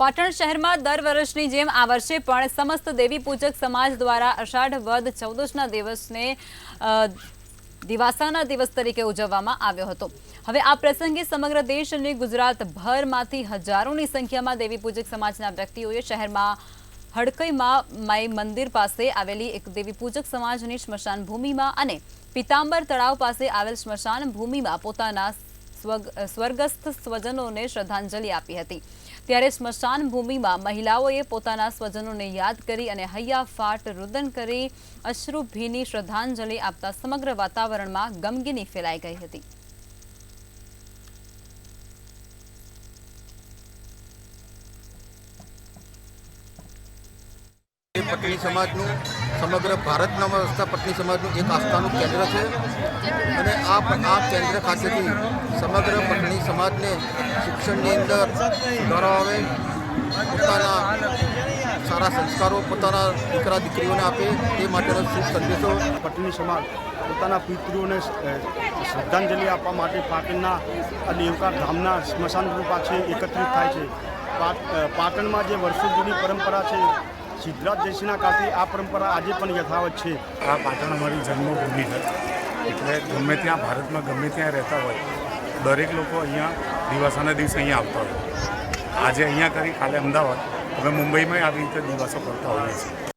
પાટણ શહેરમાં દર વર્ષની જેમ આ વર્ષે પણ સમસ્ત દેવી પૂજક સમાજ દ્વારા અષાઢ વદ 14ના દિવસને દિવાસાના દિવસ તરીકે ઉજવવામાં આવ્યો હતો। હવે આ પ્રસંગે સમગ્ર દેશ અને ગુજરાતભરમાંથી હજારોની સંખ્યામાં દેવી પૂજક સમાજના વ્યક્તિઓએ શહેરમાં હડકઈમાં માઈ મંદિર પાસે આવેલી એક દેવી પૂજક સમાજની સ્મશાન ભૂમિમાં અને પીતાંબર તળાવ પાસે આવેલ સ્મશાન ભૂમિમાં પોતાના સ્વર્ગસ્થ સ્વજનોને શ્રદ્ધાંજલિ આપી હતી। ત્યારે સ્મશાન ભૂમિમાં મહિલાઓએ પોતાના સ્વજનોને યાદ કરી અને હૈયાફાટ રુદન કરી અશ્રુભીની શ્રદ્ધાંજલિ આપતા સમગ્ર વાતાવરણમાં ગમગીની ફેલાઈ ગઈ હતી। पटनी समाजनु समग्र भारतना में वसता पटनी समाजनु एक आस्थानु केन्द्र है અને આ કેન્દ્ર ખાતેથી સમગ્ર પટણી સમાજને શિક્ષણની અંદર સુધારાવે, પોતાના સારા સંસ્કારો પોતાના દીકરા દીકરીઓને આપે તે માટેનો શુભ સંદેશો પટણી સમાજ પોતાના પિતૃઓને શ્રદ્ધાંજલિ આપવા માટે પાટણના દેવકા ધામના સ્મશાન ગૃહ પાસે એકત્રિત થાય છે। પાટણમાં જે વર્ષો જૂની પરંપરા છે, સિદ્ધરાજ જયસિંહના કાળથી આ પરંપરા આજે પણ યથાવત છે। આ પાટણ અમારી જન્મભૂમિ છે, એટલે ગમે ત્યાં ભારતમાં ગમે ત્યાં રહેતા હોય દરેક લોકો અહીંયા દિવાસાના દિવસે અહીંયા આવતા હોય। આજે અહીંયા કરી કાલે અમદાવાદ, અમે મુંબઈમાં આવી રીતે દિવાસો કરતા હોઈએ છીએ।